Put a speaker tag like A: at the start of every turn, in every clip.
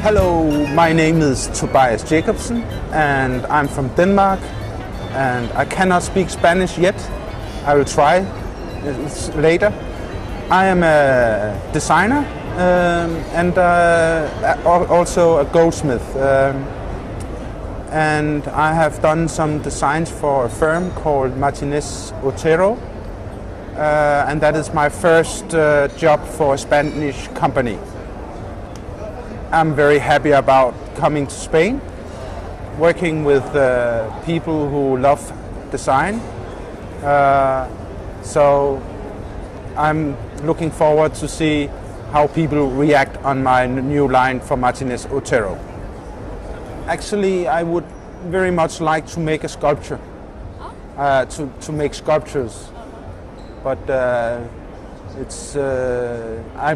A: Hello, my name is Tobias Jacobsen and I'm from Denmark, and I cannot speak Spanish yet. I will try later. I am a designer and also a goldsmith, and I have done some designs for a firm called Martinez Otero, and that is my first job for a Spanish company. I'm very happy about coming to Spain, working with people who love design. So I'm looking forward to see how people react on my new line for Martinez Otero. Actually, I would very much like to make a sculpture, to make sculptures, but I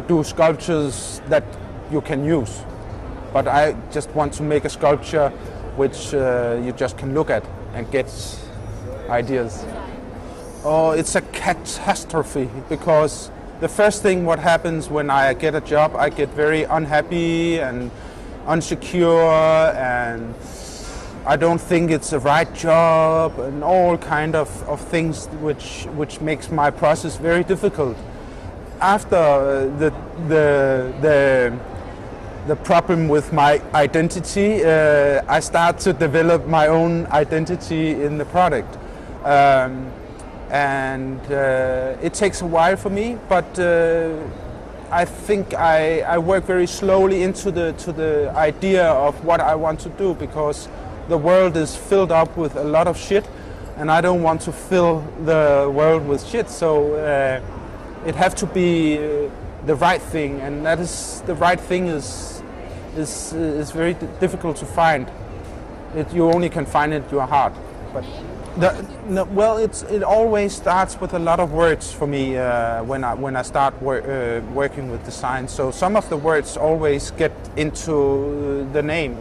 A: do sculptures that you can use, but I just want to make a sculpture which you just can look at and get ideas. Oh, it's a catastrophe, because the first thing what happens when I get a job, I get very unhappy and insecure, and I don't think it's the right job, and all kind of things which makes my process very difficult. After the problem with my identity, I start to develop my own identity in the product. And it takes a while for me, but I think I work very slowly into the idea of what I want to do, because the world is filled up with a lot of shit, and I don't want to fill the world with shit. So it have to be the right thing, and that is the right thing is very difficult to find. You only can find it in your heart. But it always starts with a lot of words for me when I start working with design. So some of the words always get into the name.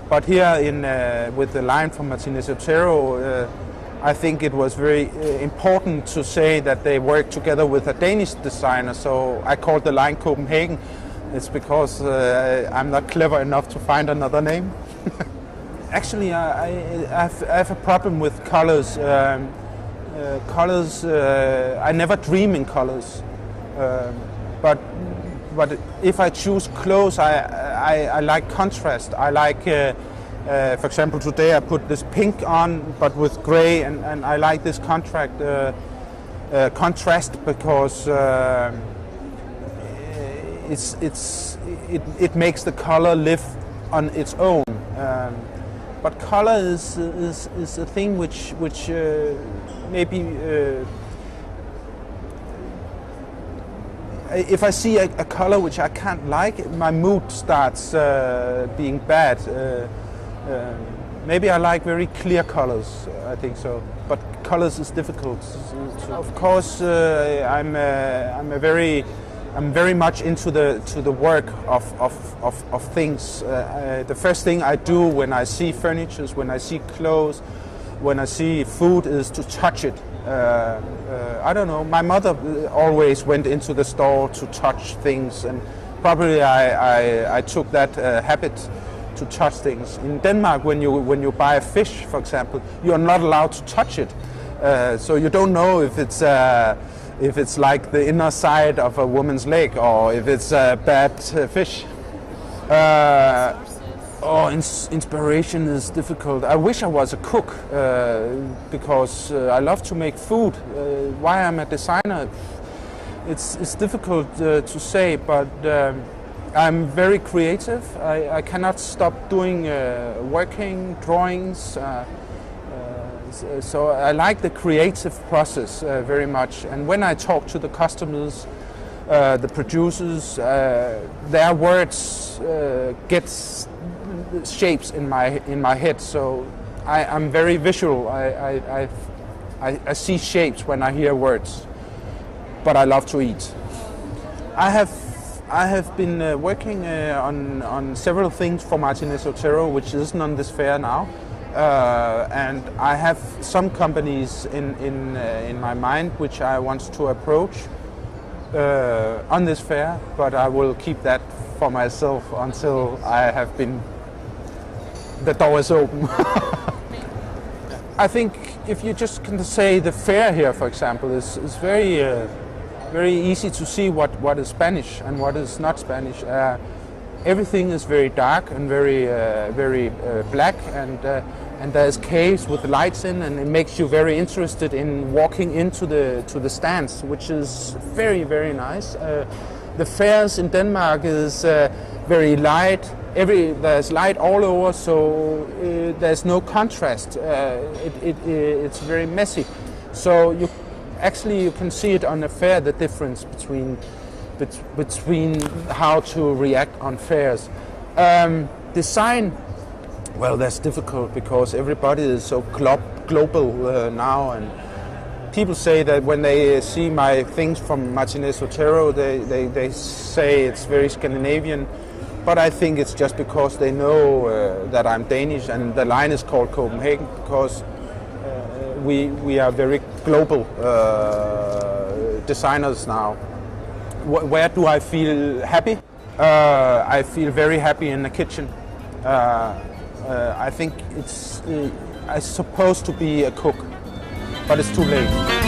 A: But here with the line from Martinez Otero, I think it was very important to say that they work together with a Danish designer. So I called the line Copenhagen. It's because I'm not clever enough to find another name. Actually, I have a problem with colors. I never dream in colors. But if I choose clothes, I like contrast. I like, for example, today I put this pink on, but with gray, and I like this contrast because it makes the color live on its own. But color is a thing which maybe if I see a color which I can't like, my mood starts being bad. Maybe I like very clear colors, I think so. But colors is difficult. Of course, I'm very much into the work of things. The first thing I do when I see furniture, when I see clothes, when I see food, is to touch it. I don't know. My mother always went into the store to touch things, and probably I took that habit to touch things. In Denmark, when you buy a fish, for example, you are not allowed to touch it, so you don't know if it's like the inner side of a woman's leg, or if it's a bad fish. Inspiration is difficult. I wish I was a cook, because I love to make food. Why I'm a designer, it's difficult to say, but I'm very creative. I cannot stop doing working, drawings. So I like the creative process very much. And when I talk to the customers, the producers, their words get shapes in my head. So I'm very visual. I see shapes when I hear words. But I love to eat. I have been working on several things for Martinez Otero, which isn't on this fair now. And I have some companies in my mind which I want to approach. on this fair, but I will keep that for myself until I have been, the door is open. I think if you just can say the fair here, for example, is very easy to see what is Spanish and what is not Spanish. Everything is very dark and very black, and there's caves with lights in, and it makes you very interested in walking into the stands, which is very nice. The fairs in Denmark is very light. There's light all over, so there's no contrast. It's very messy. So you can see it on the fair, the difference between how to react on fairs. Design, well, that's difficult because everybody is so global now, and people say that when they see my things from Martinez Otero, they say it's very Scandinavian, but I think it's just because they know that I'm Danish, and the line is called Copenhagen because we are very global designers now. Where do I feel happy? I feel very happy in the kitchen. I think I'm supposed to be a cook, but it's too late.